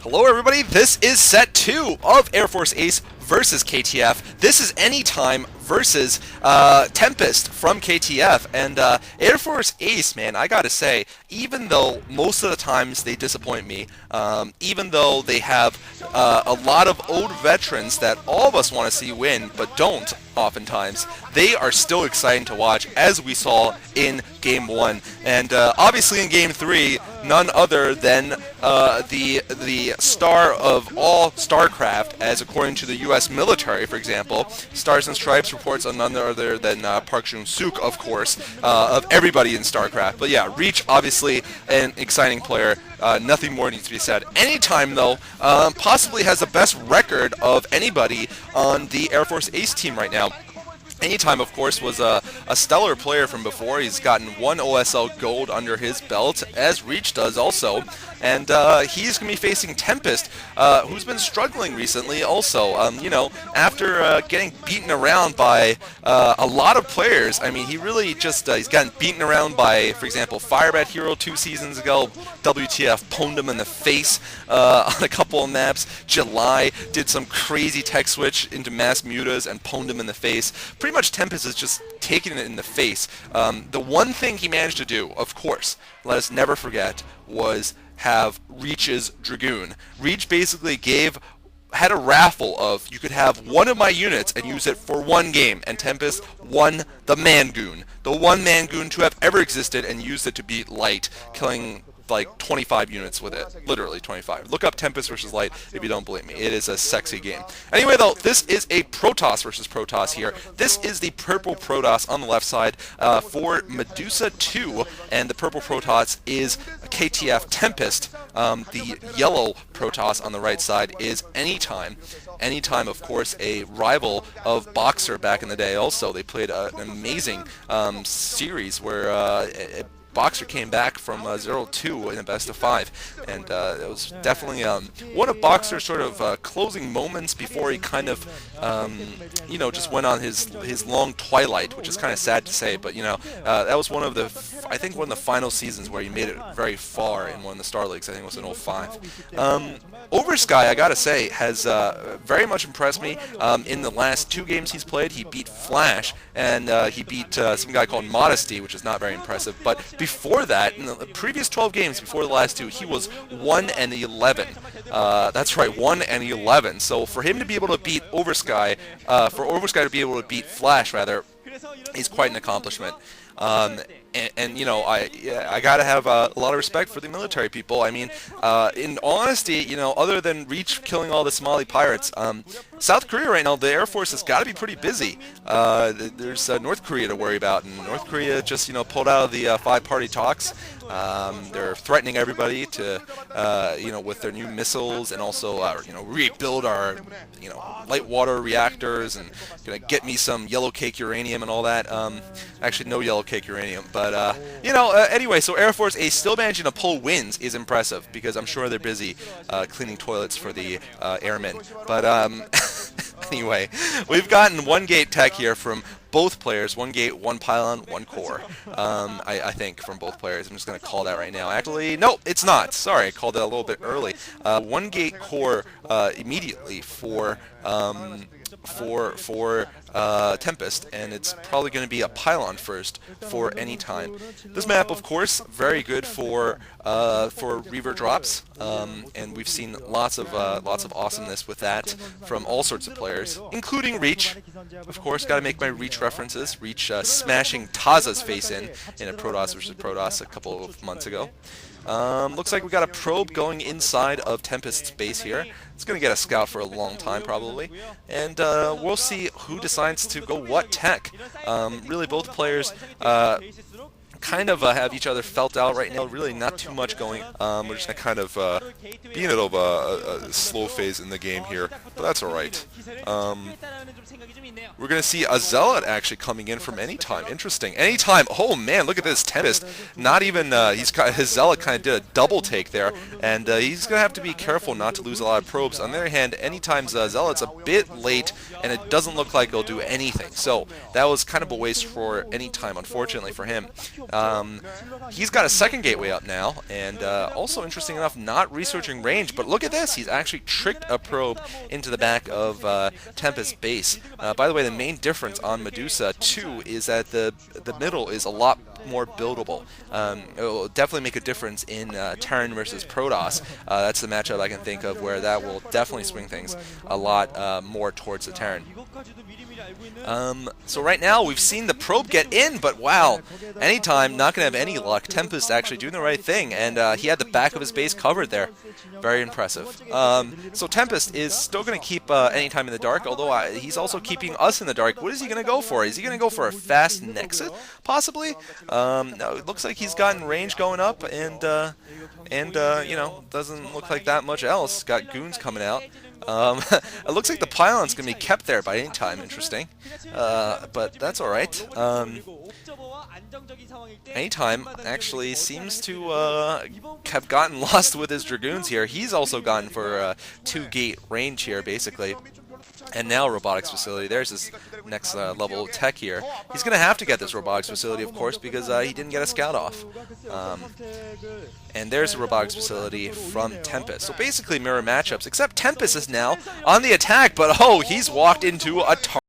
Hello everybody, this is set 2 of Air Force Ace versus KTF. This is Anytime versus Tempest from KTF. And Air Force Ace, man, I gotta say, even though most of the times they disappoint me, even though they have a lot of old veterans that all of us want to see win, but don't oftentimes, they are still exciting to watch, as we saw in Game 1. And obviously in Game 3, none other than the star of all StarCraft, as according to the U.S. military, for example, Stars and Stripes reports on none other than Park Jun-suk, of course, of everybody in StarCraft. But yeah, Reach, obviously an exciting player. Nothing more needs to be said. Anytime, though, possibly has the best record of anybody on the Air Force Ace team right now. Anytime, of course, was a stellar player from before. He's gotten 1 OSL Gold under his belt, as Reach does also. And he's going to be facing Tempest, who's been struggling recently also. You know, after getting beaten around by a lot of players, I mean, he really just, he's gotten beaten around by, for example, Firebat Hero 2 seasons ago. WTF pwned him in the face on a couple of maps. July did some crazy tech switch into mass mutas and pwned him in the face. Pretty much Tempest is just taking it in the face. The one thing he managed to do, of course, let us never forget, was have Reach's Dragoon. Reach basically had a raffle of, you could have one of my units and use it for one game, and Tempest won the Mangoon. The one Mangoon to have ever existed, and used it to beat Light, killing like 25 units with it. Literally 25. Look up Tempest versus Light if you don't believe me. It is a sexy game. Anyway, though, this is a Protoss versus Protoss here. This is the purple Protoss on the left side for Medusa II, and the purple Protoss is KTF Tempest. The yellow Protoss on the right side is Anytime. Anytime, of course, a rival of Boxer back in the day also. They played an amazing series where Boxer came back from 0-2 in a best of 5, and it was definitely one of Boxer's sort of closing moments before he kind of, you know, just went on his long twilight, which is kind of sad to say, but you know, that was one of the, I think one of the final seasons where he made it very far in one of the Star Leagues. I think it was in 05. Oversky, I gotta say, has very much impressed me. In the last 2 games he's played, he beat Flash, and he beat some guy called Modesty, which is not very impressive. But before that, in the previous 12 games before the last 2, he was 1-11. That's right, 1-11. So for him to be able to beat Oversky, for Oversky to be able to beat Flash, rather, is quite an accomplishment. And you know, I gotta have a lot of respect for the military people. I mean, in honesty, you know, other than Reach killing all the Somali pirates, South Korea right now, the Air Force has got to be pretty busy. There's North Korea to worry about, and North Korea just, you know, pulled out of the 5-party talks. They're threatening everybody to, you know, with their new missiles, and also, you know, rebuild our, you know, light water reactors, and gonna get me some yellow cake uranium and all that. Actually, no yellow cake uranium, but you know, anyway, so Air Force Ace still managing to pull wins is impressive, because I'm sure they're busy cleaning toilets for the airmen. But anyway, we've gotten 1 gate tech here from both players. 1 gate, 1 pylon, 1 core. I think from both players. I'm just going to call that right now. Actually, no, it's not. Sorry, I called it a little bit early. 1 gate core immediately for Tempest, and it's probably going to be a pylon first for Anytime. This map, of course, very good for Reaver drops, and we've seen lots of awesomeness with that from all sorts of players, including Reach. Of course, got to make my Reach references. Reach smashing Taza's face in a Protoss versus Protoss a couple of months ago. Looks like we got a probe going inside of Tempest's base here. It's going to get a scout for a long time, probably. And we'll see who decides to go what tech. Really, both players kind of have each other felt out right now. Really not too much going. We're just going to kind of be in a little a slow phase in the game here, but that's alright. We're going to see a Zealot actually coming in from Anytime. Interesting. Anytime. Oh man, look at this Tempest. Not even, his Zealot kind of did a double take there, and he's going to have to be careful not to lose a lot of probes. On the other hand, Anytime's Zealot's a bit late, and it doesn't look like he'll do anything. So that was kind of a waste for Anytime, unfortunately for him. He's got a second gateway up now, and also interesting enough, not researching range, but look at this, he's actually tricked a probe into the back of Tempest base. By the way, the main difference on Medusa II is that the middle is a lot more buildable. It will definitely make a difference in Terran versus Protoss. That's the matchup I can think of where that will definitely swing things a lot more towards the Terran. So right now we've seen the probe get in, but wow, anytime, not going to have any luck. Tempest actually doing the right thing, and he had the back of his base covered there. Very impressive. So Tempest is still going to keep anytime in the dark, although he's also keeping us in the dark. What is he going to go for? Is he going to go for a fast Nexus, possibly? No, it looks like he's gotten range going up, and you know, doesn't look like that much else. Got goons coming out. It looks like the pylon's going to be kept there by any time. Interesting. But that's alright. Anytime actually seems to have gotten lost with his Dragoons here. He's also gotten for 2-gate range here, basically. And now robotics facility. There's his next level of tech here. He's going to have to get this robotics facility, of course, because he didn't get a scout off. And there's the robotics facility from Tempest. So basically mirror matchups, except Tempest is now on the attack, but oh, he's walked into a target.